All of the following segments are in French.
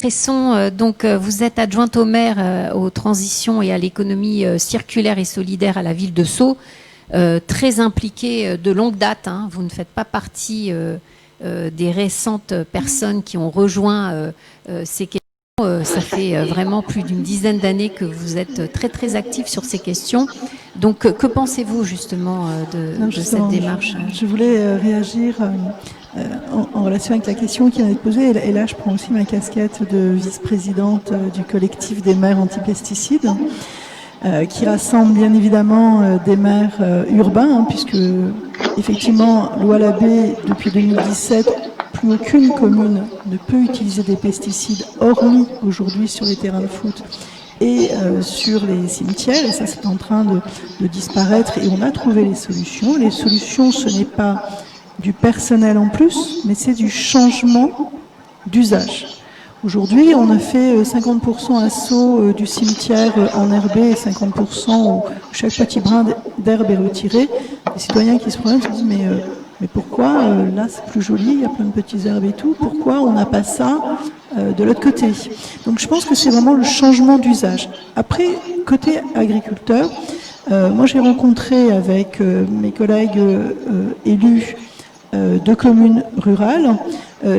Cresson, donc vous êtes adjointe au maire aux transitions et à l'économie circulaire et solidaire à la ville de Sceaux, très impliquée de longue date. Hein. Vous ne faites pas partie des récentes personnes qui ont rejoint ces questions. Ça fait vraiment plus d'une dizaine d'années que vous êtes très très actif sur ces questions. Donc que pensez-vous justement de cette démarche? Je voulais réagir en relation avec la question qui vient d'être posée. Et là, je prends aussi ma casquette de vice-présidente du collectif des maires anti-pesticides, qui rassemble bien évidemment des maires urbains, hein, puisque effectivement, loi Labbé, depuis 2017, plus aucune commune ne peut utiliser des pesticides, hormis aujourd'hui sur les terrains de foot et sur les cimetières, et ça c'est en train de disparaître, et on a trouvé les solutions. Les solutions, ce n'est pas du personnel en plus, mais c'est du changement d'usage. Aujourd'hui, on a fait 50% à Sceaux du cimetière enherbé et 50% où chaque petit brin d'herbe est retiré. Les citoyens qui se promènent se disent mais pourquoi là c'est plus joli, il y a plein de petites herbes et tout, pourquoi on n'a pas ça de l'autre côté? Donc je pense que c'est vraiment le changement d'usage. Après, côté agriculteur, moi j'ai rencontré avec mes collègues élus de communes rurales,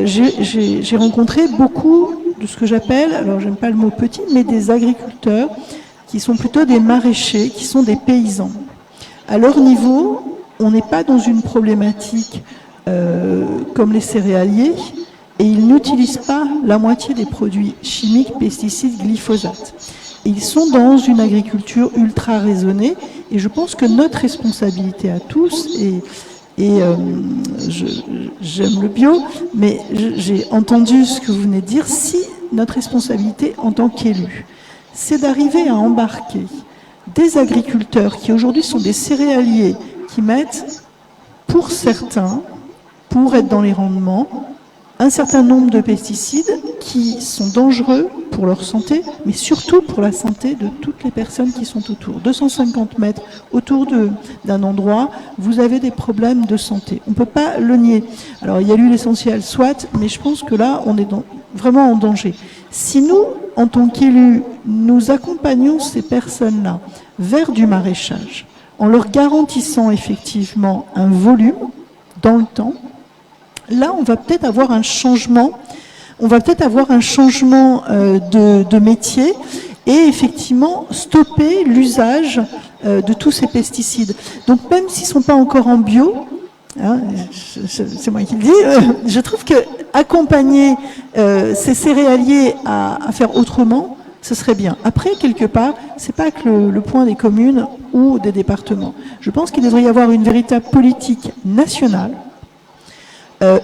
j'ai rencontré beaucoup de ce que j'appelle, alors j'aime pas le mot petit, mais des agriculteurs qui sont plutôt des maraîchers, qui sont des paysans. À leur niveau, on n'est pas dans une problématique comme les céréaliers, et ils n'utilisent pas la moitié des produits chimiques, pesticides, glyphosate. Et ils sont dans une agriculture ultra raisonnée, et je pense que notre responsabilité à tous, j'aime le bio, mais j'ai entendu ce que vous venez de dire, si notre responsabilité en tant qu'élus, c'est d'arriver à embarquer des agriculteurs qui aujourd'hui sont des céréaliers, qui mettent, pour certains, pour être dans les rendements, un certain nombre de pesticides qui sont dangereux pour leur santé, mais surtout pour la santé de toutes les personnes qui sont autour. 250 mètres autour d'un endroit, vous avez des problèmes de santé. On ne peut pas le nier. Alors, il y a l'huile essentielle, soit, mais je pense que là, on est vraiment en danger. Si nous, en tant qu'élus, nous accompagnons ces personnes-là vers du maraîchage, en leur garantissant effectivement un volume dans le temps, là, on va peut-être avoir un changement, de métier et effectivement stopper l'usage de tous ces pesticides. Donc même s'ils ne sont pas encore en bio, hein, c'est moi qui le dis, je trouve que accompagner ces céréaliers à faire autrement, ce serait bien. Après, quelque part, c'est pas que le point des communes ou des départements. Je pense qu'il devrait y avoir une véritable politique nationale,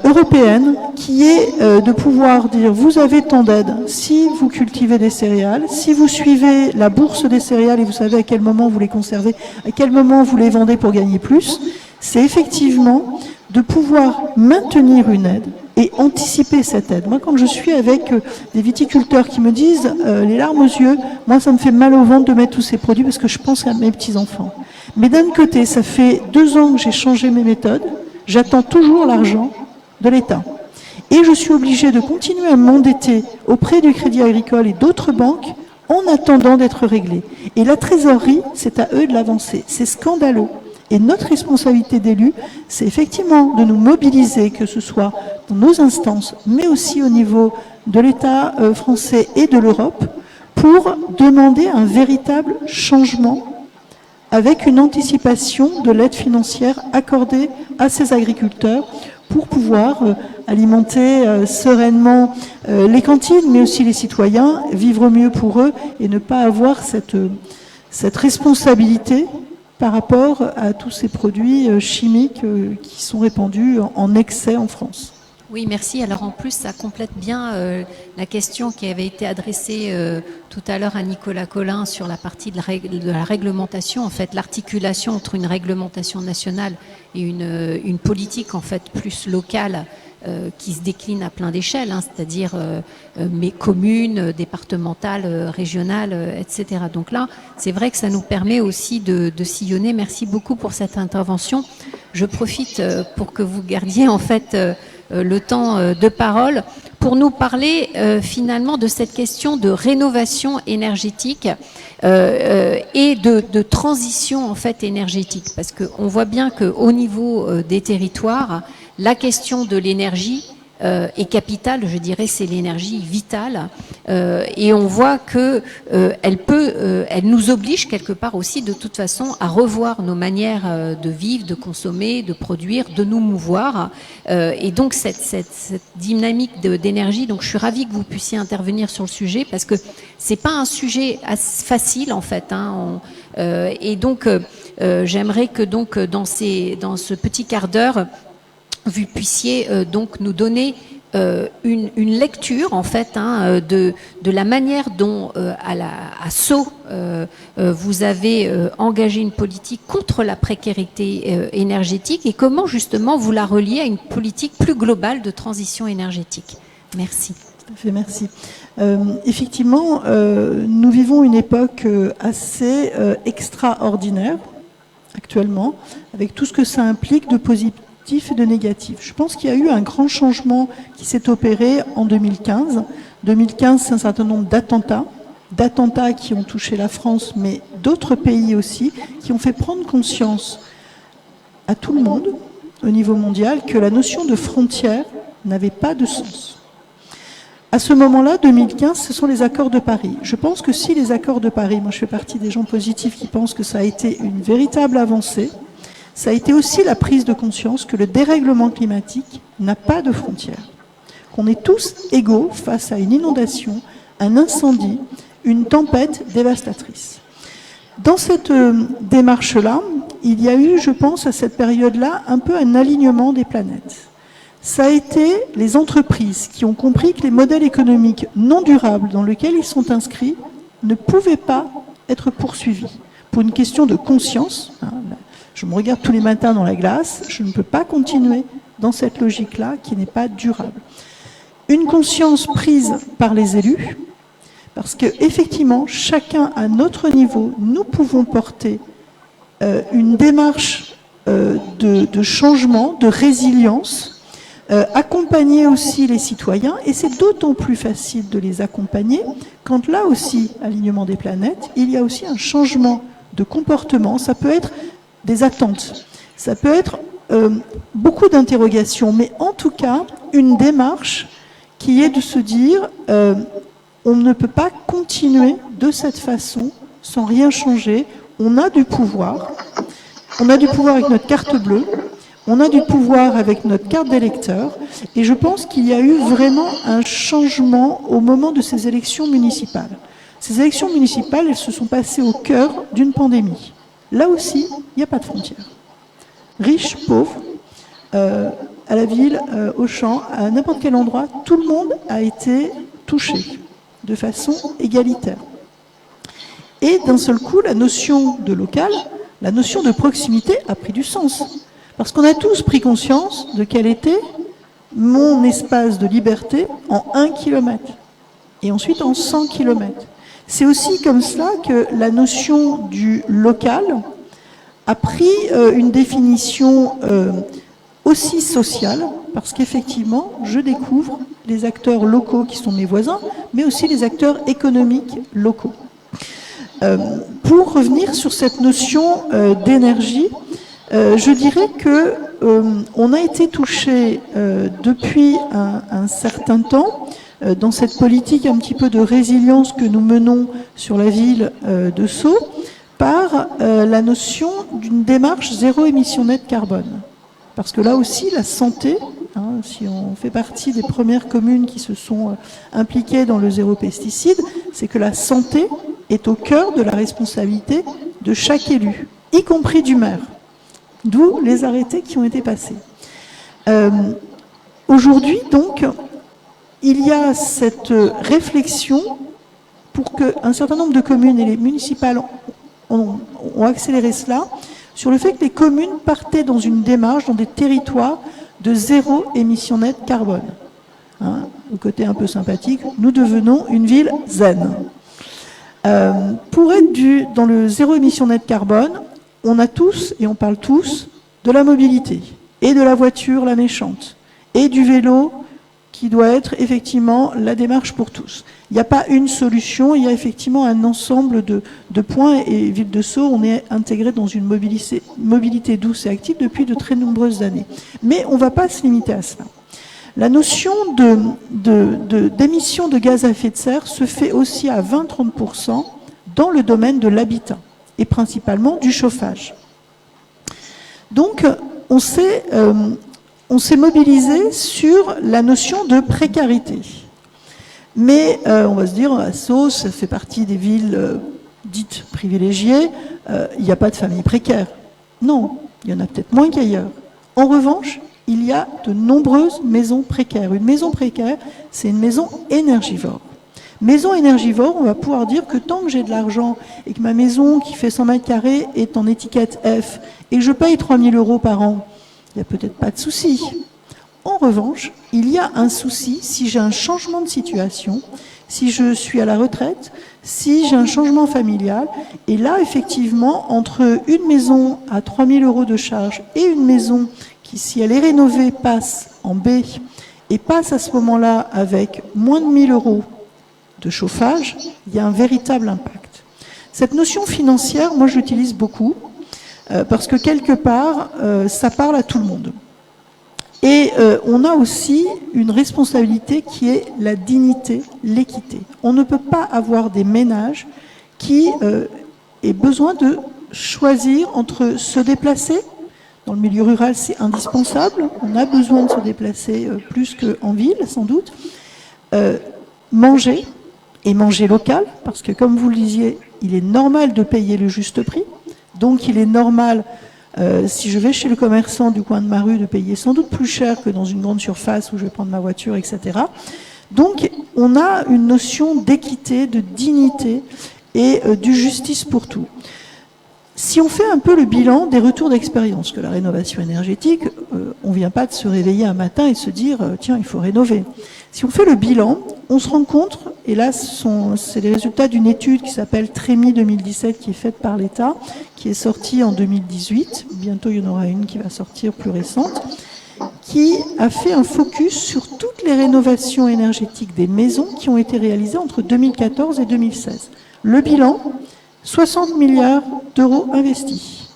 européenne, qui est de pouvoir dire vous avez tant d'aides si vous cultivez des céréales, si vous suivez la bourse des céréales et vous savez à quel moment vous les conservez, à quel moment vous les vendez pour gagner plus, c'est effectivement de pouvoir maintenir une aide et anticiper cette aide. Moi, quand je suis avec des viticulteurs qui me disent les larmes aux yeux, moi ça me fait mal au ventre de mettre tous ces produits parce que je pense à mes petits-enfants. Mais d'un côté, ça fait 2 ans que j'ai changé mes méthodes, j'attends toujours l'argent de l'État. Et je suis obligée de continuer à m'endetter auprès du Crédit Agricole et d'autres banques en attendant d'être réglée. Et la trésorerie, c'est à eux de l'avancer. C'est scandaleux. Et notre responsabilité d'élus, c'est effectivement de nous mobiliser, que ce soit dans nos instances, mais aussi au niveau de l'État français et de l'Europe, pour demander un véritable changement avec une anticipation de l'aide financière accordée à ces agriculteurs pour pouvoir alimenter sereinement les cantines, mais aussi les citoyens, vivre mieux pour eux et ne pas avoir cette responsabilité par rapport à tous ces produits chimiques qui sont répandus en excès en France. Oui, merci. Alors en plus, ça complète bien la question qui avait été adressée tout à l'heure à Nicolas Colin sur la partie de la réglementation. En fait, l'articulation entre une réglementation nationale et une politique en fait plus locale qui se décline à plein d'échelles, hein, c'est-à-dire mes communes, départementales, régionales, etc. Donc là, c'est vrai que ça nous permet aussi de sillonner. Merci beaucoup pour cette intervention. Je profite pour que vous gardiez en fait le temps de parole pour nous parler finalement de cette question de rénovation énergétique et de transition en fait énergétique, parce qu'on voit bien qu'au niveau des territoires, la question de l'énergie est capitale, je dirais, c'est l'énergie vitale, et on voit que elle nous oblige quelque part aussi de toute façon à revoir nos manières de vivre, de consommer, de produire, de nous mouvoir, et donc cette dynamique d'énergie. Donc je suis ravie que vous puissiez intervenir sur le sujet, parce que c'est pas un sujet facile en fait, hein, et donc j'aimerais que donc dans ce petit quart d'heure vous puissiez donc nous donner une lecture en fait, hein, de la manière dont à Sceaux vous avez engagé une politique contre la précarité énergétique, et comment justement vous la reliez à une politique plus globale de transition énergétique. Merci. Tout à fait, merci. Effectivement, nous vivons une époque assez extraordinaire actuellement, avec tout ce que ça implique de positif et de négatif. Je pense qu'il y a eu un grand changement qui s'est opéré en 2015. 2015, c'est un certain nombre d'attentats qui ont touché la France, mais d'autres pays aussi, qui ont fait prendre conscience à tout le monde, au niveau mondial, que la notion de frontière n'avait pas de sens. À ce moment-là, 2015, ce sont les accords de Paris. Je pense que si les accords de Paris, moi je fais partie des gens positifs qui pensent que ça a été une véritable avancée, ça a été aussi la prise de conscience que le dérèglement climatique n'a pas de frontières, qu'on est tous égaux face à une inondation, un incendie, une tempête dévastatrice. Dans cette démarche-là, il y a eu, je pense, à cette période-là, un peu un alignement des planètes. Ça a été les entreprises qui ont compris que les modèles économiques non durables dans lesquels ils sont inscrits ne pouvaient pas être poursuivis. Pour une question de conscience, hein, je me regarde tous les matins dans la glace, je ne peux pas continuer dans cette logique-là qui n'est pas durable. Une conscience prise par les élus, parce qu'effectivement, chacun à notre niveau, nous pouvons porter une démarche de changement, de résilience, accompagner aussi les citoyens, et c'est d'autant plus facile de les accompagner quand là aussi, alignement des planètes, il y a aussi un changement de comportement. Ça peut être des attentes, ça peut être beaucoup d'interrogations, mais en tout cas, une démarche qui est de se dire on ne peut pas continuer de cette façon sans rien changer. On a du pouvoir avec notre carte bleue, on a du pouvoir avec notre carte d'électeur, et je pense qu'il y a eu vraiment un changement au moment de ces élections municipales. Ces élections municipales, elles se sont passées au cœur d'une pandémie. Là aussi, il n'y a pas de frontières. Riches, pauvres, à la ville, au champ, à n'importe quel endroit, tout le monde a été touché de façon égalitaire. Et d'un seul coup, la notion de local, la notion de proximité a pris du sens. Parce qu'on a tous pris conscience de quel était mon espace de liberté en 1 kilomètre, et ensuite en 100 kilomètres. C'est aussi comme cela que la notion du local a pris une définition aussi sociale, parce qu'effectivement, je découvre les acteurs locaux qui sont mes voisins, mais aussi les acteurs économiques locaux. Pour revenir sur cette notion d'énergie, je dirais que on a été touché depuis un certain temps dans cette politique un petit peu de résilience que nous menons sur la ville de Sceaux par la notion d'une démarche zéro émission nette carbone. Parce que là aussi, la santé, hein, si on fait partie des premières communes qui se sont impliquées dans le zéro pesticide, c'est que la santé est au cœur de la responsabilité de chaque élu, y compris du maire. D'où les arrêtés qui ont été passés. Aujourd'hui, donc, il y a cette réflexion pour qu'un certain nombre de communes, et les municipales ont accéléré cela, sur le fait que les communes partaient dans une démarche, dans des territoires de zéro émission nette carbone. Hein, le côté un peu sympathique, nous devenons une ville zen. Pour être dans le zéro émission nette carbone, on a tous, et on parle tous, de la mobilité, et de la voiture, la méchante, et du vélo, qui doit être effectivement la démarche pour tous. Il n'y a pas une solution, il y a effectivement un ensemble de points, et Ville de Sceaux, on est intégré dans une mobilité douce et active depuis de très nombreuses années. Mais on ne va pas se limiter à cela. La notion d'émission de gaz à effet de serre se fait aussi à 20-30% dans le domaine de l'habitat, et principalement du chauffage. Donc, on s'est mobilisé sur la notion de précarité. Mais on va se dire, Sceaux, ça fait partie des villes dites privilégiées, il n'y a pas de familles précaires. Non, il y en a peut-être moins qu'ailleurs. En revanche, il y a de nombreuses maisons précaires. Une maison précaire, c'est une maison énergivore. Maison énergivore, on va pouvoir dire que tant que j'ai de l'argent et que ma maison qui fait 100 mètres carrés est en étiquette F et que je paye 3 000 € par an, il n'y a peut-être pas de souci. En revanche, il y a un souci si j'ai un changement de situation, si je suis à la retraite, si j'ai un changement familial. Et là, effectivement, entre une maison à 3 000 € de charge et une maison qui, si elle est rénovée, passe en B et passe à ce moment-là avec moins de 1 000 € de chauffage, il y a un véritable impact. Cette notion financière, moi je l'utilise beaucoup, parce que quelque part, ça parle à tout le monde. Et on a aussi une responsabilité qui est la dignité, l'équité. On ne peut pas avoir des ménages qui aient besoin de choisir entre se déplacer. Dans le milieu rural, c'est indispensable. On a besoin de se déplacer plus qu'en ville, sans doute. Manger, et manger local, parce que comme vous le disiez, il est normal de payer le juste prix. Donc il est normal, si je vais chez le commerçant du coin de ma rue, de payer sans doute plus cher que dans une grande surface où je vais prendre ma voiture, etc. Donc on a une notion d'équité, de dignité et du justice pour tout. Si on fait un peu le bilan des retours d'expérience, que la rénovation énergétique, on ne vient pas de se réveiller un matin et de se dire « tiens, il faut rénover ». Si on fait le bilan, on se rend compte, et là c'est les résultats d'une étude qui s'appelle Trémy 2017, qui est faite par l'État, qui est sortie en 2018, bientôt il y en aura une qui va sortir plus récente, qui a fait un focus sur toutes les rénovations énergétiques des maisons qui ont été réalisées entre 2014 et 2016. Le bilan, 60 milliards d'euros investis,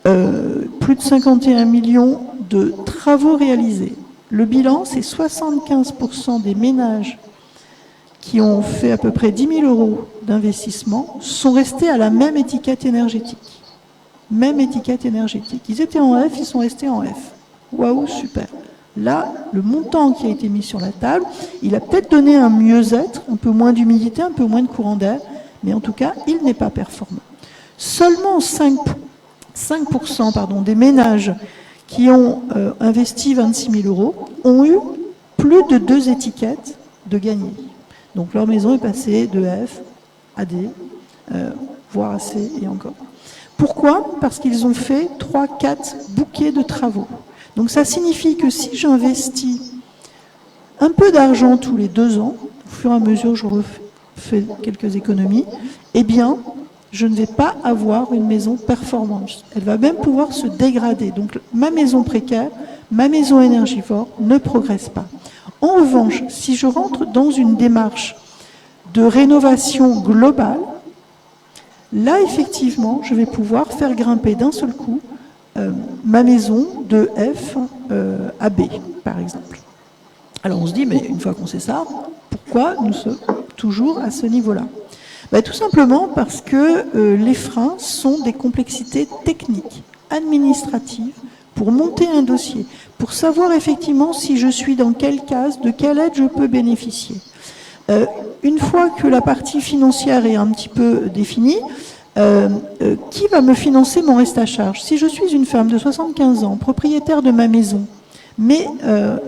plus de 51 millions de travaux réalisés. Le bilan, c'est 75% des ménages qui ont fait à peu près 10 000 € d'investissement sont restés à la même étiquette énergétique. Même étiquette énergétique. Ils étaient en F, ils sont restés en F. Waouh, super. Là, le montant qui a été mis sur la table, il a peut-être donné un mieux-être, un peu moins d'humidité, un peu moins de courant d'air, mais en tout cas, il n'est pas performant. Seulement 5% des ménages qui ont investi 26 000 € ont eu plus de 2 étiquettes de gagné. Donc leur maison est passée de F à D, voire à C et encore. Pourquoi? Parce qu'ils ont fait 3-4 bouquets de travaux. Donc ça signifie que si j'investis un peu d'argent tous les 2 ans, au fur et à mesure je refais quelques économies, eh bien, je ne vais pas avoir une maison performante. Elle va même pouvoir se dégrader. Donc ma maison précaire, ma maison énergivore ne progresse pas. En revanche, si je rentre dans une démarche de rénovation globale, là effectivement, je vais pouvoir faire grimper d'un seul coup ma maison de F à B, par exemple. Alors on se dit, mais une fois qu'on sait ça, pourquoi nous sommes toujours à ce niveau-là? Tout simplement parce que les freins sont des complexités techniques, administratives, pour monter un dossier, pour savoir effectivement si je suis dans quelle case, de quelle aide je peux bénéficier. Une fois que la partie financière est un petit peu définie, qui va me financer mon reste à charge? Si je suis une femme de 75 ans, propriétaire de ma maison, mais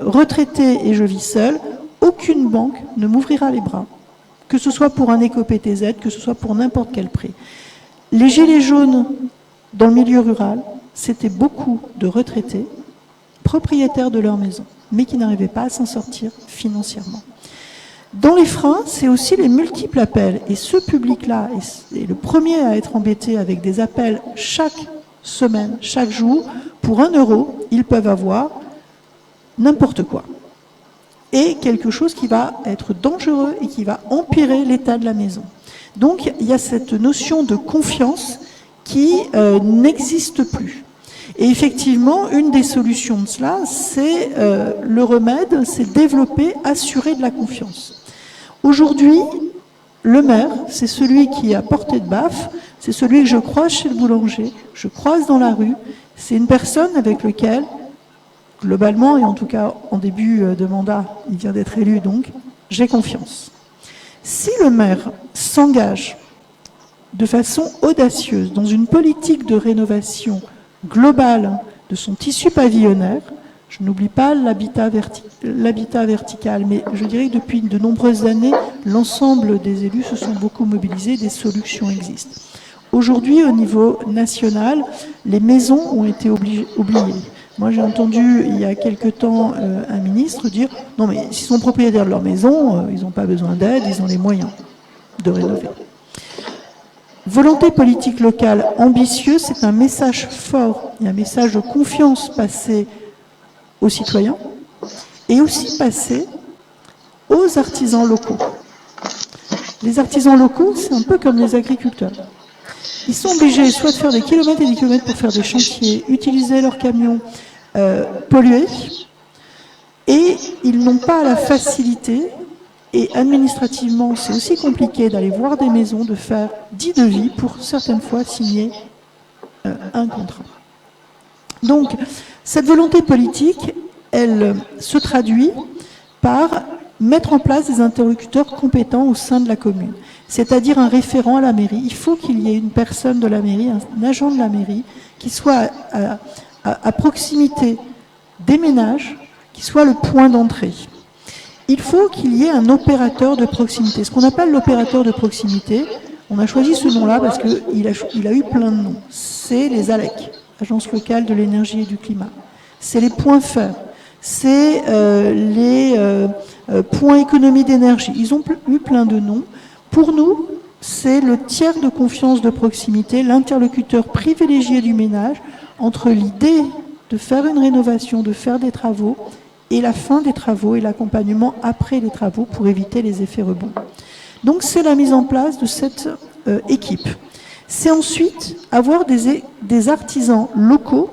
retraitée et je vis seule, aucune banque ne m'ouvrira les bras. Que ce soit pour un éco-PTZ, que ce soit pour n'importe quel prêt. Les gilets jaunes dans le milieu rural, c'était beaucoup de retraités, propriétaires de leur maison, mais qui n'arrivaient pas à s'en sortir financièrement. Dans les freins, c'est aussi les multiples appels. Et ce public-là est le premier à être embêté avec des appels chaque semaine, chaque jour. Pour 1 €, ils peuvent avoir n'importe quoi. et quelque chose qui va être dangereux et qui va empirer l'état de la maison. Donc il y a cette notion de confiance qui n'existe plus. Et effectivement, une des solutions de cela, c'est le remède, c'est développer, assurer de la confiance. Aujourd'hui, le maire, c'est celui qui est à portée de baffe, c'est celui que je croise chez le boulanger, je croise dans la rue, c'est une personne avec laquelle, globalement, et en tout cas en début de mandat, il vient d'être élu donc, j'ai confiance. Si le maire s'engage de façon audacieuse dans une politique de rénovation globale de son tissu pavillonnaire, je n'oublie pas l'habitat vertical, mais je dirais que depuis de nombreuses années, l'ensemble des élus se sont beaucoup mobilisés, des solutions existent. Aujourd'hui, au niveau national, les maisons ont été oubliées. Moi, j'ai entendu il y a quelque temps un ministre dire « Non, mais s'ils sont propriétaires de leur maison, ils n'ont pas besoin d'aide, ils ont les moyens de rénover ». Volonté politique locale ambitieuse, c'est un message fort et un message de confiance passé aux citoyens et aussi passé aux artisans locaux. Les artisans locaux, c'est un peu comme les agriculteurs. Ils sont obligés soit de faire des kilomètres et des kilomètres pour faire des chantiers, utiliser leurs camions pollués, et ils n'ont pas la facilité, et administrativement c'est aussi compliqué d'aller voir des maisons, de faire 10 devis pour certaines fois signer un contrat. Donc cette volonté politique, elle se traduit par mettre en place des interlocuteurs compétents au sein de la commune, c'est-à-dire un référent à la mairie. Il faut qu'il y ait une personne de la mairie, un agent de la mairie, qui soit à proximité des ménages, qui soit le point d'entrée. Il faut qu'il y ait un opérateur de proximité. Ce qu'on appelle l'opérateur de proximité, on a choisi ce nom-là parce qu'il a eu plein de noms. C'est les ALEC, Agence locale de l'énergie et du climat. C'est les points fer. C'est les points économie d'énergie. Ils ont eu plein de noms. Pour nous, c'est le tiers de confiance de proximité, l'interlocuteur privilégié du ménage entre l'idée de faire une rénovation, de faire des travaux, et la fin des travaux et l'accompagnement après les travaux pour éviter les effets rebonds. Donc c'est la mise en place de cette équipe. C'est ensuite avoir des artisans locaux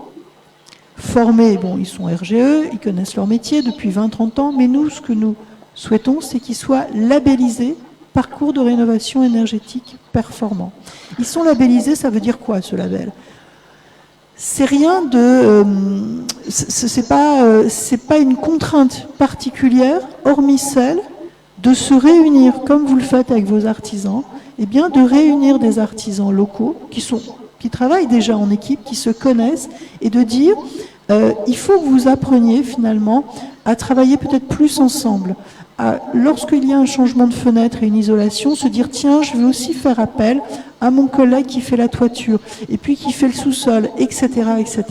formés, bon, ils sont RGE, ils connaissent leur métier depuis 20-30 ans, mais nous, ce que nous souhaitons, c'est qu'ils soient labellisés parcours de rénovation énergétique performant. Ils sont labellisés, ça veut dire quoi ce label ? C'est rien de... c'est pas une contrainte particulière, hormis celle de se réunir, comme vous le faites avec vos artisans, et bien de réunir des artisans locaux qui travaillent déjà en équipe, qui se connaissent, et de dire il faut que vous appreniez finalement à travailler peut-être plus ensemble. Lorsqu'il y a un changement de fenêtre et une isolation, se dire tiens, je vais aussi faire appel à mon collègue qui fait la toiture et puis qui fait le sous-sol, etc., etc.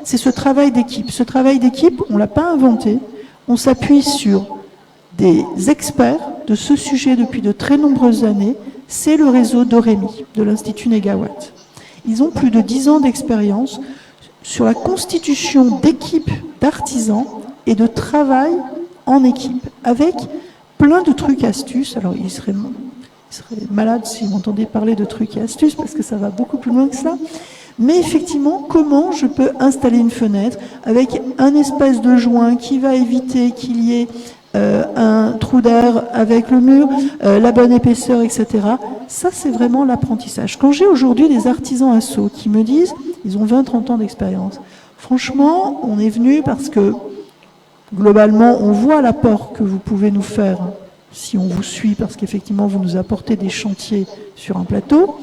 C'est ce travail d'équipe. Ce travail d'équipe, on ne l'a pas inventé. On s'appuie sur des experts de ce sujet depuis de très nombreuses années. C'est le réseau d'Orémi, de l'Institut Négawatt. Ils ont plus de 10 ans d'expérience sur la constitution d'équipes d'artisans et de travail en équipe, avec plein de trucs astuces. Alors, il serait malade s'il m'entendait parler de trucs et astuces, parce que ça va beaucoup plus loin que ça. Mais effectivement, comment je peux installer une fenêtre avec un espèce de joint qui va éviter qu'il y ait un trou d'air avec le mur, la bonne épaisseur, etc. Ça, c'est vraiment l'apprentissage. Quand j'ai aujourd'hui des artisans assos qui me disent, ils ont 20-30 ans d'expérience, franchement, on est venu parce que globalement, on voit l'apport que vous pouvez nous faire si on vous suit, parce qu'effectivement, vous nous apportez des chantiers sur un plateau,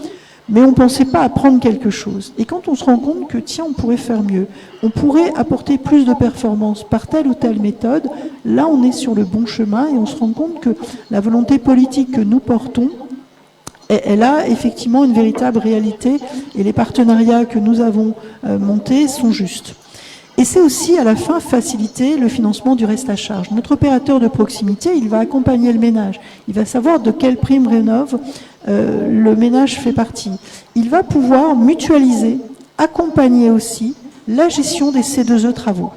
mais on ne pensait pas apprendre quelque chose. Et quand on se rend compte que, tiens, on pourrait faire mieux, on pourrait apporter plus de performance par telle ou telle méthode, là, on est sur le bon chemin et on se rend compte que la volonté politique que nous portons, elle a effectivement une véritable réalité et les partenariats que nous avons montés sont justes. Et c'est aussi, à la fin, faciliter le financement du reste à charge. Notre opérateur de proximité, il va accompagner le ménage. Il va savoir de quelle prime rénov' le ménage fait partie. Il va pouvoir mutualiser, accompagner aussi la gestion des C2E travaux.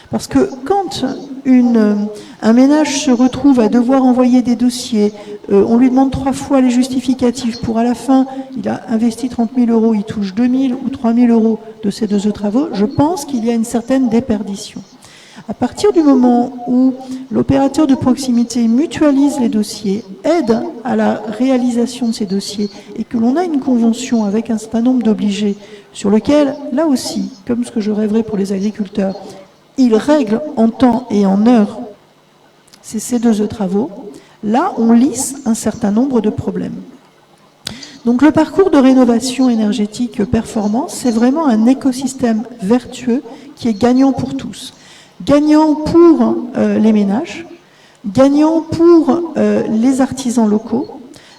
Parce que quand un ménage se retrouve à devoir envoyer des dossiers, on lui demande 3 fois les justificatifs pour à la fin, il a investi 30 000 euros, il touche 2 000 ou 3 000 euros de ces 2 travaux, je pense qu'il y a une certaine déperdition. À partir du moment où l'opérateur de proximité mutualise les dossiers, aide à la réalisation de ces dossiers et que l'on a une convention avec un certain nombre d'obligés sur lequel, là aussi, comme ce que je rêverais pour les agriculteurs, ils règlent en temps et en heure ces 2 travaux, là on lisse un certain nombre de problèmes. Donc le parcours de rénovation énergétique performant, c'est vraiment un écosystème vertueux qui est gagnant pour tous. Gagnant pour les ménages, gagnant pour les artisans locaux,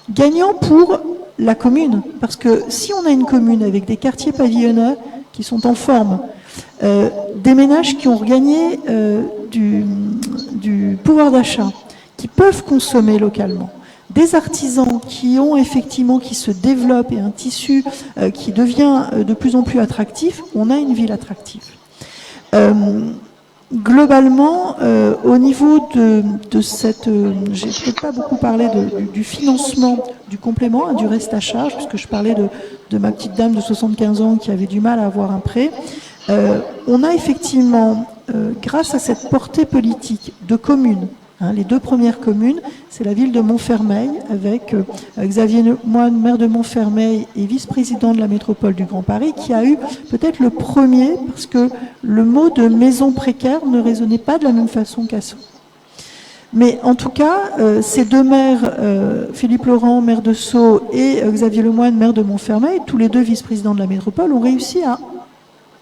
gagnant pour la commune. Parce que si on a une commune avec des quartiers pavillonnaires qui sont en forme, des ménages qui ont regagné du pouvoir d'achat, qui peuvent consommer localement, des artisans qui ont effectivement, qui se développent et un tissu qui devient de plus en plus attractif, on a une ville attractive. Globalement, au niveau de cette... j'ai peut-être pas beaucoup parlé du financement du complément, hein, du reste à charge, puisque je parlais de ma petite dame de 75 ans qui avait du mal à avoir un prêt. On a effectivement, grâce à cette portée politique de communes, hein, les 2 premières communes, c'est la ville de Montfermeil, avec Xavier Moine, maire de Montfermeil et vice-président de la métropole du Grand Paris, qui a eu peut-être le premier, parce que le mot de maison précaire ne résonnait pas de la même façon qu'à Sceaux. Mais en tout cas, ces 2 maires, Philippe Laurent, maire de Sceaux, et Xavier Lemoine, maire de Montfermeil, tous les 2 vice-présidents de la métropole, ont réussi à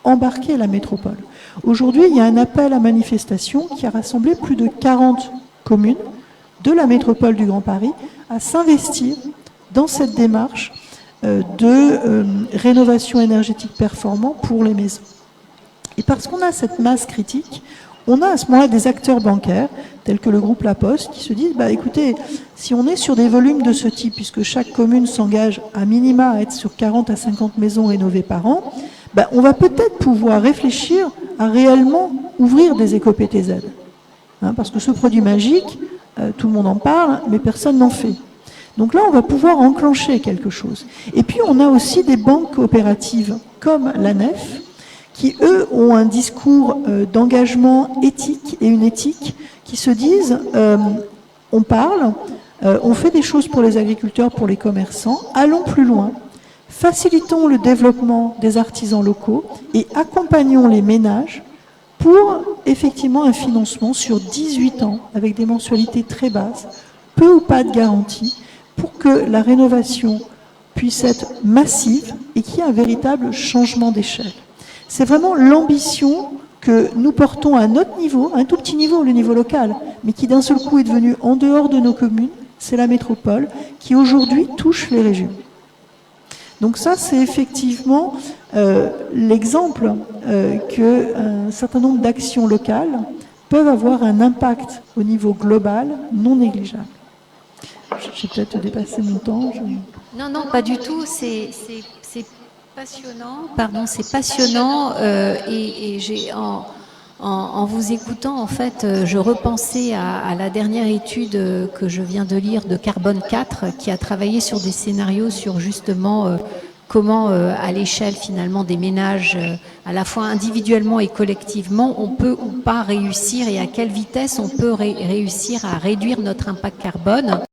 embarquer la métropole. Aujourd'hui, il y a un appel à manifestation qui a rassemblé plus de 40 communes de la métropole du Grand Paris à s'investir dans cette démarche de rénovation énergétique performante pour les maisons. Et parce qu'on a cette masse critique, on a à ce moment-là des acteurs bancaires, tels que le groupe La Poste, qui se disent, bah, écoutez, si on est sur des volumes de ce type, puisque chaque commune s'engage à minima à être sur 40 à 50 maisons rénovées par an, bah, on va peut-être pouvoir réfléchir à réellement ouvrir des éco-PTZ. Hein, parce que ce produit magique, tout le monde en parle, mais personne n'en fait. Donc là, on va pouvoir enclencher quelque chose. Et puis, on a aussi des banques coopératives comme la Nef, qui, eux, ont un discours d'engagement éthique et une éthique qui se disent, on parle, on fait des choses pour les agriculteurs, pour les commerçants, allons plus loin, facilitons le développement des artisans locaux et accompagnons les ménages pour effectivement un financement sur 18 ans avec des mensualités très basses, peu ou pas de garantie, pour que la rénovation puisse être massive et qu'il y ait un véritable changement d'échelle. C'est vraiment l'ambition que nous portons à notre niveau, un tout petit niveau, le niveau local, mais qui d'un seul coup est devenu en dehors de nos communes, c'est la métropole, qui aujourd'hui touche les régions. Donc ça, c'est effectivement l'exemple qu'un certain nombre d'actions locales peuvent avoir un impact au niveau global non négligeable. J'ai peut-être dépassé mon temps. Non, non, pas du tout. C'est passionnant. Pardon, c'est passionnant. Et j'ai en vous écoutant, en fait, je repensais à la dernière étude que je viens de lire de Carbone 4, qui a travaillé sur des scénarios sur justement comment, à l'échelle finalement des ménages, à la fois individuellement et collectivement, on peut ou pas réussir et à quelle vitesse on peut réussir à réduire notre impact carbone.